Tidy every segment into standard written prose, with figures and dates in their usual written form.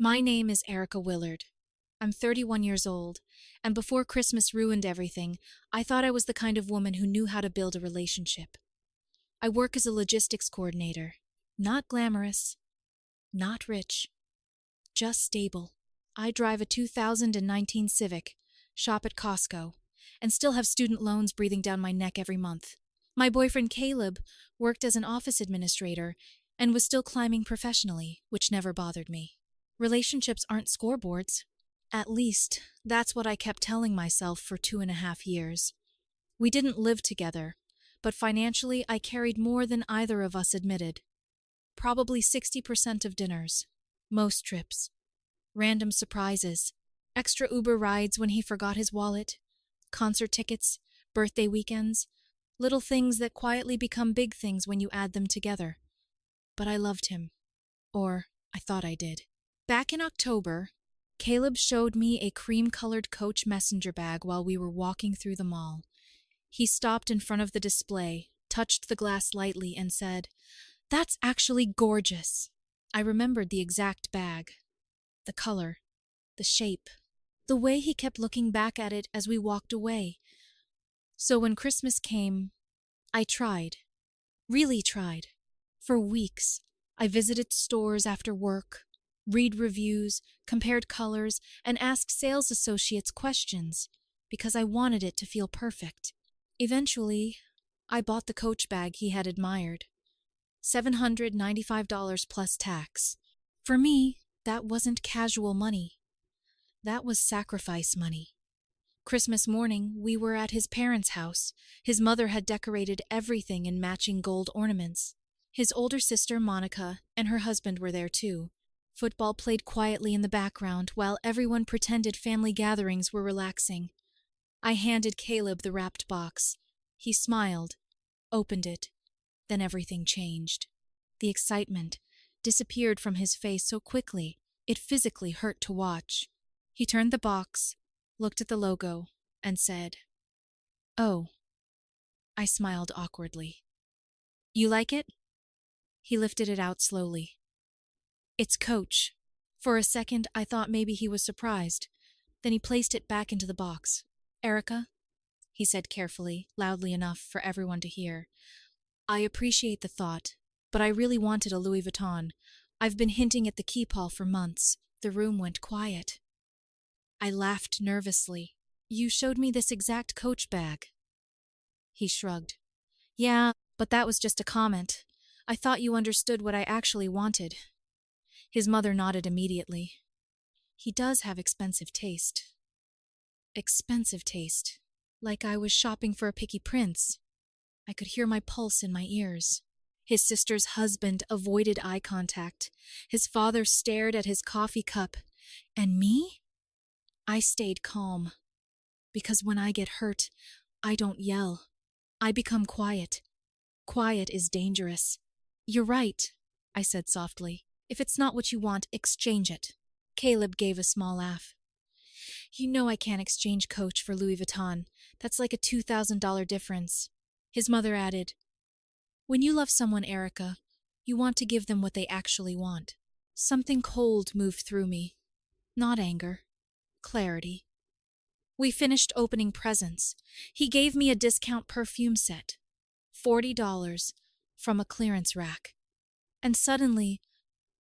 My name is Erica Willard. I'm 31 years old, and before Christmas ruined everything, I thought I was the kind of woman who knew how to build a relationship. I work as a logistics coordinator. Not glamorous, not rich, just stable. I drive a 2019 Civic, shop at Costco, and still have student loans breathing down my neck every month. My boyfriend Caleb worked as an office administrator and was still climbing professionally, which never bothered me. Relationships aren't scoreboards. At least, that's what I kept telling myself for 2.5 years. We didn't live together, but financially I carried more than either of us admitted. Probably 60% of dinners, most trips, random surprises, extra Uber rides when he forgot his wallet, concert tickets, birthday weekends, little things that quietly become big things when you add them together. But I loved him. Or I thought I did. Back in October, Caleb showed me a cream-colored Coach messenger bag while we were walking through the mall. He stopped in front of the display, touched the glass lightly, and said, "That's actually gorgeous." I remembered the exact bag, the color, the shape, the way he kept looking back at it as we walked away. So when Christmas came, I tried, really tried. For weeks, I visited stores after work, read reviews, compared colors, and asked sales associates questions because I wanted it to feel perfect. Eventually, I bought the Coach bag he had admired. $795 plus tax. For me, that wasn't casual money. That was sacrifice money. Christmas morning, we were at his parents' house. His mother had decorated everything in matching gold ornaments. His older sister, Monica, and her husband were there too. Football played quietly in the background while everyone pretended family gatherings were relaxing. I handed Caleb the wrapped box. He smiled, opened it. Then everything changed. The excitement disappeared from his face so quickly, it physically hurt to watch. He turned the box, looked at the logo, and said, "Oh." I smiled awkwardly. "You like it?" He lifted it out slowly. "It's Coach." For a second, I thought maybe he was surprised. Then he placed it back into the box. "Erica," he said carefully, loudly enough for everyone to hear, "I appreciate the thought, but I really wanted a Louis Vuitton. I've been hinting at the Keepall for months." The room went quiet. I laughed nervously. "You showed me this exact Coach bag." He shrugged. "Yeah, but that was just a comment. I thought you understood what I actually wanted." His mother nodded immediately. "He does have expensive taste." Expensive taste. Like I was shopping for a picky prince. I could hear my pulse in my ears. His sister's husband avoided eye contact. His father stared at his coffee cup. And me? I stayed calm. Because when I get hurt, I don't yell. I become quiet. Quiet is dangerous. "You're right," I said softly. "If it's not what you want, exchange it." Caleb gave a small laugh. "You know I can't exchange Coach for Louis Vuitton. That's like a $2,000 difference." His mother added, "When you love someone, Erica, you want to give them what they actually want." Something cold moved through me. Not anger. Clarity. We finished opening presents. He gave me a discount perfume set. $40 from a clearance rack. And suddenly,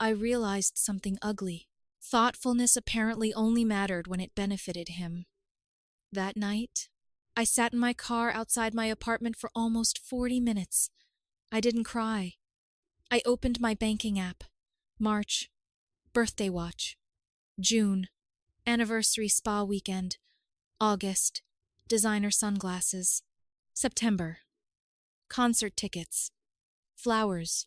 I realized something ugly. Thoughtfulness apparently only mattered when it benefited him. That night, I sat in my car outside my apartment for almost 40 minutes. I didn't cry. I opened my banking app. March, birthday watch. June, anniversary spa weekend. August, designer sunglasses. September, concert tickets. Flowers.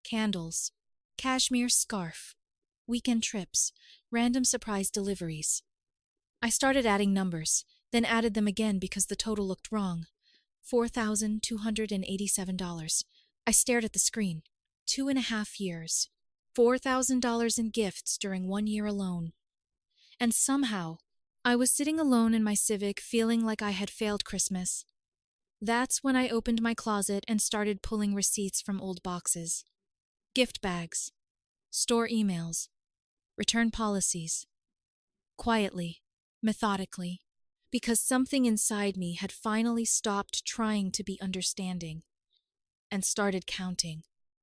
Candles. Cashmere scarf. Weekend trips. Random surprise deliveries. I started adding numbers, then added them again because the total looked wrong. $4,287. I stared at the screen. 2.5 years. $4,000 in gifts during 1 year alone. And somehow, I was sitting alone in my Civic feeling like I had failed Christmas. That's when I opened my closet and started pulling receipts from old boxes. Gift bags. Store emails. return policies. Quietly, methodically, because something inside me had finally stopped trying to be understanding and started counting.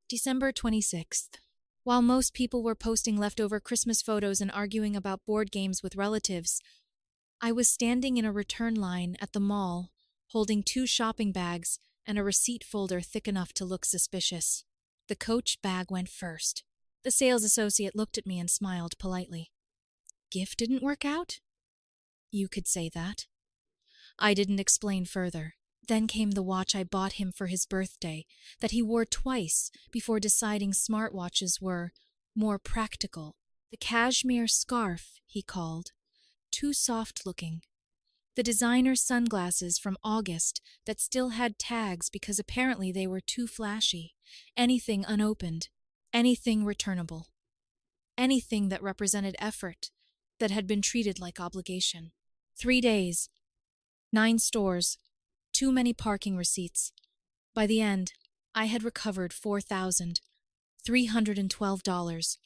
December 26th. While most people were posting leftover Christmas photos and arguing about board games with relatives, I was standing in a return line at the mall, holding 2 shopping bags and a receipt folder thick enough to look suspicious. The Coach bag went first. The sales associate looked at me and smiled politely. Gift didn't work out? You could say that. I didn't explain further. Then came the watch I bought him for his birthday, that he wore twice before deciding smartwatches were more practical. The cashmere scarf, he called. Too soft-looking. The designer sunglasses from August that still had tags because apparently they were too flashy. Anything unopened. Anything returnable. Anything that represented effort, that had been treated like obligation. 3 days. 9 stores. Too many parking receipts. By the end, I had recovered $4,312.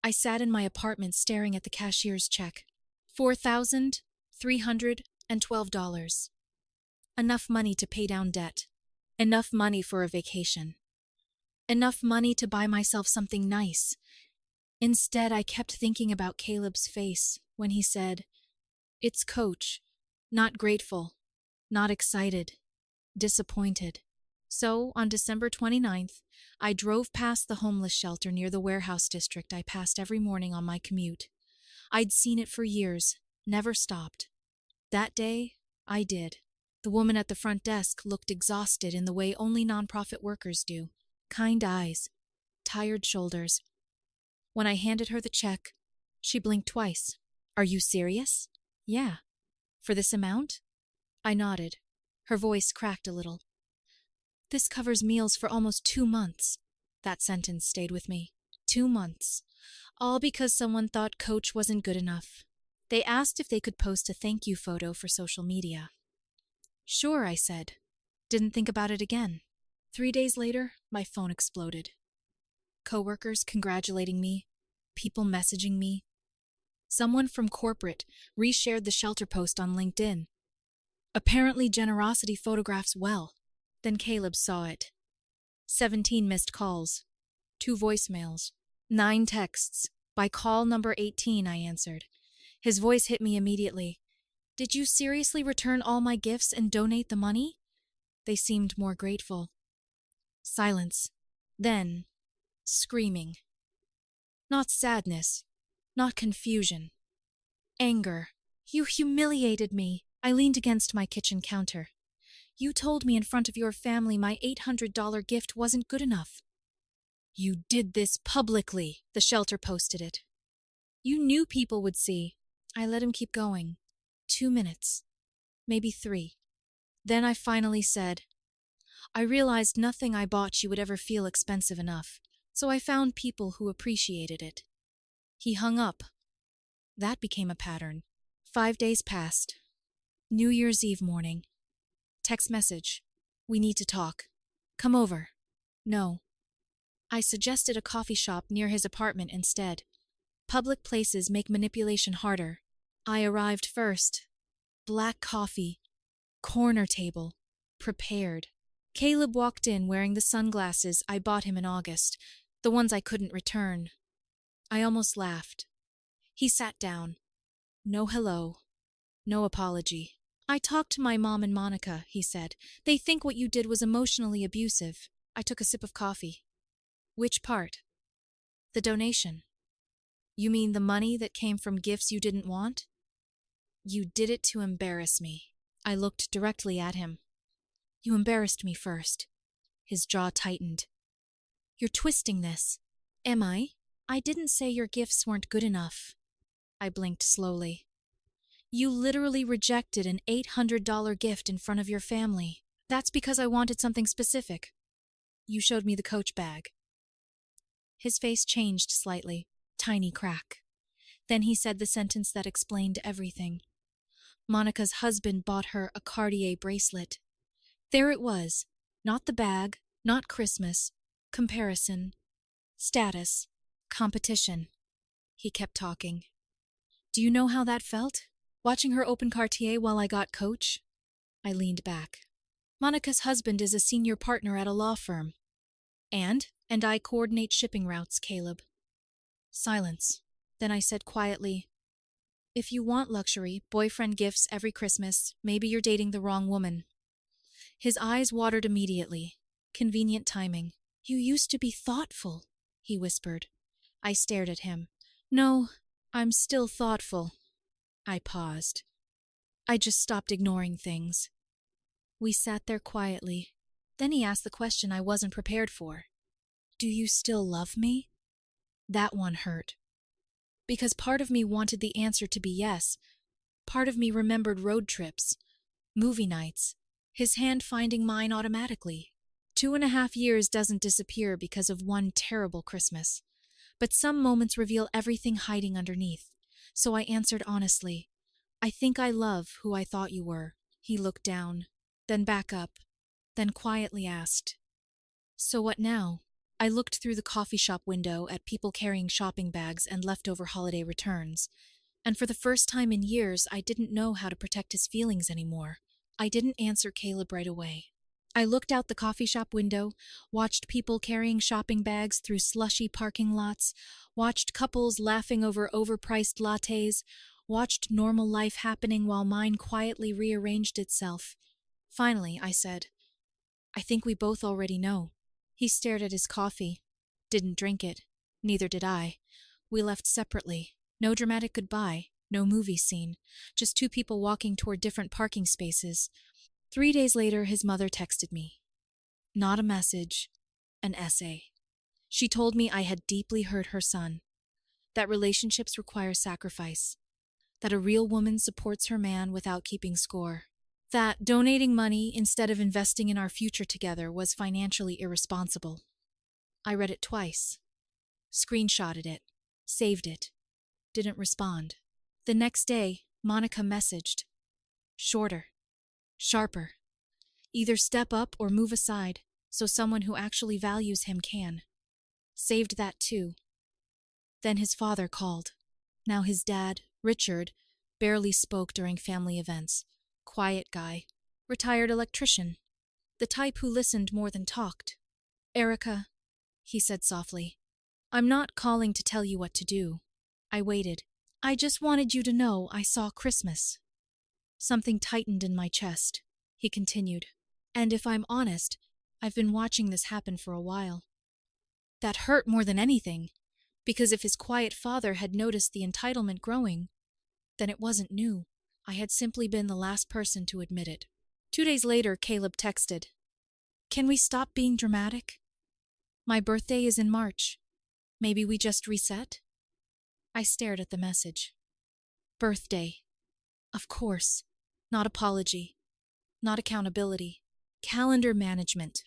I sat in my apartment staring at the cashier's check. $4,312. Enough money to pay down debt. Enough money for a vacation. Enough money to buy myself something nice. Instead, I kept thinking about Caleb's face when he said, "It's Coach. Not grateful. Not excited. Disappointed." So, on December 29th, I drove past the homeless shelter near the warehouse district I passed every morning on my commute. I'd seen it for years, never stopped. That day, I did. The woman at the front desk looked exhausted in the way only nonprofit workers do. Kind eyes, tired shoulders. When I handed her the check, she blinked twice. "Are you serious?" "Yeah." "For this amount?" I nodded. Her voice cracked a little. "This covers meals for almost 2 months." That sentence stayed with me. 2 months. All because someone thought Coach wasn't good enough. They asked if they could post a thank you photo for social media. "Sure," I said. Didn't think about it again. 3 days later, my phone exploded. Coworkers congratulating me, people messaging me. Someone from corporate reshared the shelter post on LinkedIn. Apparently generosity photographs well. Then Caleb saw it. 17 missed calls. 2 voicemails. 9 texts. By call number 18, I answered. His voice hit me immediately. "Did you seriously return all my gifts and donate the money?" They seemed more grateful. Silence. Then, screaming. Not sadness. Not confusion. Anger. "You humiliated me." I leaned against my kitchen counter. "You told me in front of your family my $800 gift wasn't good enough." "You did this publicly," the shelter posted it. "You knew people would see." I let him keep going. 2 minutes. Maybe 3. Then I finally said, "I realized nothing I bought you would ever feel expensive enough, so I found people who appreciated it." He hung up. That became a pattern. 5 days passed. New Year's Eve morning. Text message. "We need to talk. Come over." No. I suggested a coffee shop near his apartment instead. Public places make manipulation harder. I arrived first. Black coffee. Corner table. Prepared. Caleb walked in wearing the sunglasses I bought him in August, the ones I couldn't return. I almost laughed. He sat down. No hello. No apology. "I talked to my mom and Monica," he said. "They think what you did was emotionally abusive." I took a sip of coffee. "Which part?" "The donation." "You mean the money that came from gifts you didn't want?" "You did it to embarrass me." I looked directly at him. "You embarrassed me first." His jaw tightened. "You're twisting this." "Am I?" "I didn't say your gifts weren't good enough." I blinked slowly. "You literally rejected an $800 gift in front of your family. That's because I wanted something specific. You showed me the Coach bag." His face changed slightly. Tiny crack. Then he said the sentence that explained everything. Monica's husband bought her a Cartier bracelet. There it was. Not the bag, not Christmas. Comparison. Status. Competition. He kept talking. Do you know how that felt? Watching her open Cartier while I got Coach? I leaned back. Monica's husband is a senior partner at a law firm. And I coordinate shipping routes, Caleb. Silence. Then I said quietly, if you want luxury, boyfriend gifts every Christmas, maybe you're dating the wrong woman. His eyes watered immediately. Convenient timing. You used to be thoughtful, he whispered. I stared at him. No, I'm still thoughtful. I paused. I just stopped ignoring things. We sat there quietly. Then he asked the question I wasn't prepared for. Do you still love me? That one hurt. Because part of me wanted the answer to be yes. Part of me remembered road trips, movie nights, his hand finding mine automatically. 2.5 years doesn't disappear because of one terrible Christmas. But some moments reveal everything hiding underneath. So I answered honestly, I think I love who I thought you were. He looked down, then back up, then quietly asked, so what now? I looked through the coffee shop window at people carrying shopping bags and leftover holiday returns. And for the first time in years, I didn't know how to protect his feelings anymore. I didn't answer Caleb right away. I looked out the coffee shop window, watched people carrying shopping bags through slushy parking lots, watched couples laughing over overpriced lattes, watched normal life happening while mine quietly rearranged itself. Finally, I said, I think we both already know. He stared at his coffee. Didn't drink it. Neither did I. We left separately. No dramatic goodbye. No movie scene. Just two people walking toward different parking spaces. 3 days later, his mother texted me. Not a message. An essay. She told me I had deeply hurt her son. That relationships require sacrifice. That a real woman supports her man without keeping score. That donating money instead of investing in our future together was financially irresponsible. I read it twice. Screenshotted it. Saved it. Didn't respond. The next day, Monica messaged. Shorter. Sharper. Either step up or move aside, so someone who actually values him can. Saved that too. Then his father called. Now his dad, Richard, barely spoke during family events. Quiet guy. Retired electrician. The type who listened more than talked. Erica, he said softly, I'm not calling to tell you what to do. I waited. I just wanted you to know I saw Christmas. Something tightened in my chest. He continued. And if I'm honest, I've been watching this happen for a while. That hurt more than anything, because if his quiet father had noticed the entitlement growing, then it wasn't new. I had simply been the last person to admit it. 2 days later, Caleb texted, Can we stop being dramatic? My birthday is in March. Maybe we just reset? I stared at the message. Birthday. Of course. Not apology. Not accountability. Calendar management.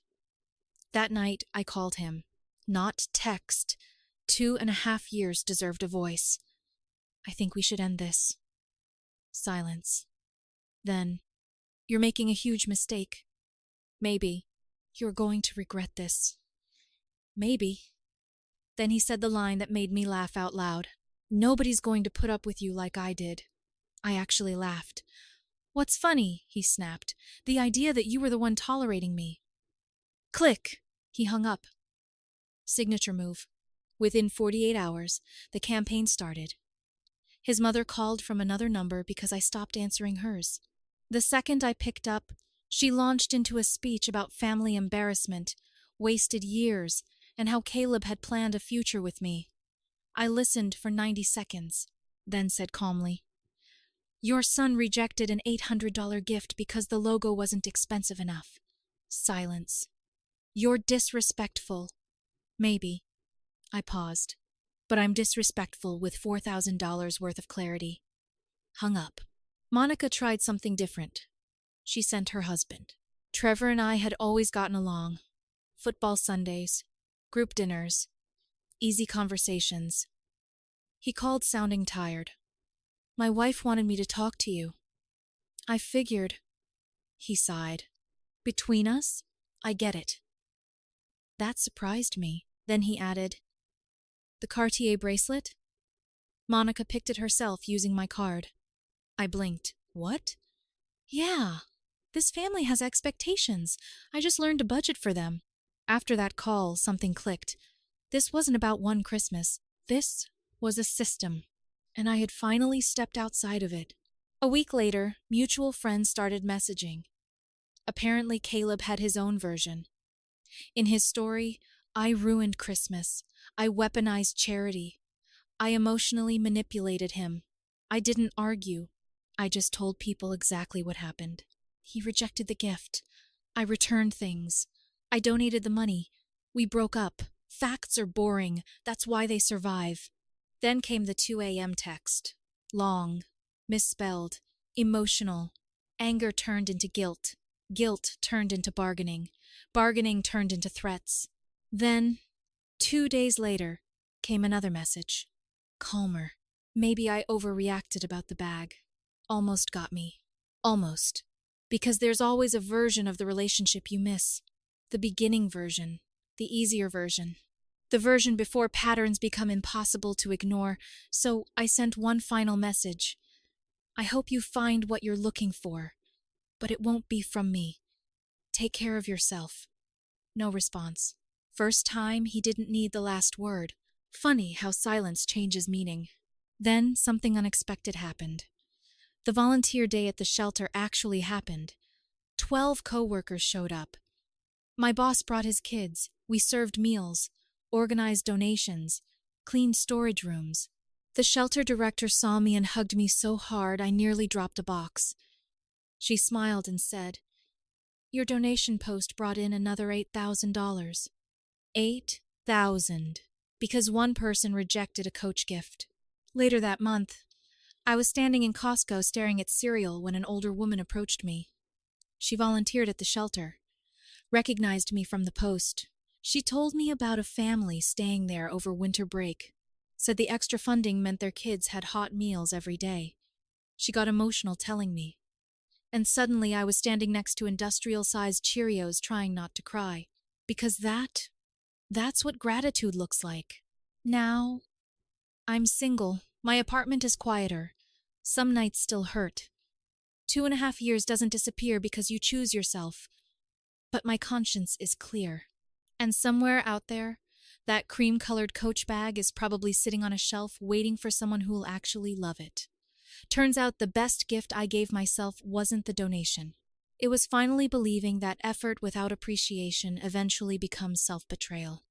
That night, I called him. Not text. 2.5 years deserved a voice. I think we should end this. Silence. Then, you're making a huge mistake. Maybe. You're going to regret this. Maybe. Then he said the line that made me laugh out loud. Nobody's going to put up with you like I did. I actually laughed. What's funny? He snapped. The idea that you were the one tolerating me. Click! He hung up. Signature move. Within 48 hours, the campaign started. His mother called from another number because I stopped answering hers. The second I picked up, she launched into a speech about family embarrassment, wasted years, and how Caleb had planned a future with me. I listened for 90 seconds, then said calmly, Your son rejected an $800 gift because the logo wasn't expensive enough. Silence. You're disrespectful. Maybe. I paused. But I'm disrespectful with $4,000 worth of clarity. Hung up. Monica tried something different. She sent her husband. Trevor and I had always gotten along. Football Sundays, group dinners, easy conversations. He called sounding tired. My wife wanted me to talk to you. I figured. He sighed. Between us, I get it. That surprised me. Then he added, The Cartier bracelet? Monica picked it herself using my card. I blinked. What? Yeah. This family has expectations. I just learned to budget for them. After that call, something clicked. This wasn't about one Christmas. This was a system. And I had finally stepped outside of it. A week later, mutual friends started messaging. Apparently, Caleb had his own version. In his story, I ruined Christmas. I weaponized charity. I emotionally manipulated him. I didn't argue. I just told people exactly what happened. He rejected the gift. I returned things. I donated the money. We broke up. Facts are boring. That's why they survive. Then came the 2 a.m. text. Long. Misspelled. Emotional. Anger turned into guilt. Guilt turned into bargaining. Bargaining turned into threats. Then, 2 days later, came another message. Calmer. Maybe I overreacted about the bag. Almost got me. Almost. Because there's always a version of the relationship you miss. The beginning version. The easier version. The version before patterns become impossible to ignore, so I sent one final message. I hope you find what you're looking for, but it won't be from me. Take care of yourself. No response. First time, he didn't need the last word. Funny how silence changes meaning. Then something unexpected happened. The volunteer day at the shelter actually happened. 12 co-workers showed up. My boss brought his kids. We served meals, organized donations, cleaned storage rooms. The shelter director saw me and hugged me so hard I nearly dropped a box. She smiled and said, "Your donation post brought in another $8,000. 8,000. Because one person rejected a Coach gift. Later that month, I was standing in Costco staring at cereal when an older woman approached me. She volunteered at the shelter, recognized me from the post. She told me about a family staying there over winter break, said the extra funding meant their kids had hot meals every day. She got emotional telling me. And suddenly I was standing next to industrial-sized Cheerios trying not to cry. Because that's what gratitude looks like. Now, I'm single. My apartment is quieter. Some nights still hurt. 2.5 years doesn't disappear because you choose yourself. But my conscience is clear. And somewhere out there, that cream-colored Coach bag is probably sitting on a shelf waiting for someone who'll actually love it. Turns out the best gift I gave myself wasn't the donation. It was finally believing that effort without appreciation eventually becomes self-betrayal.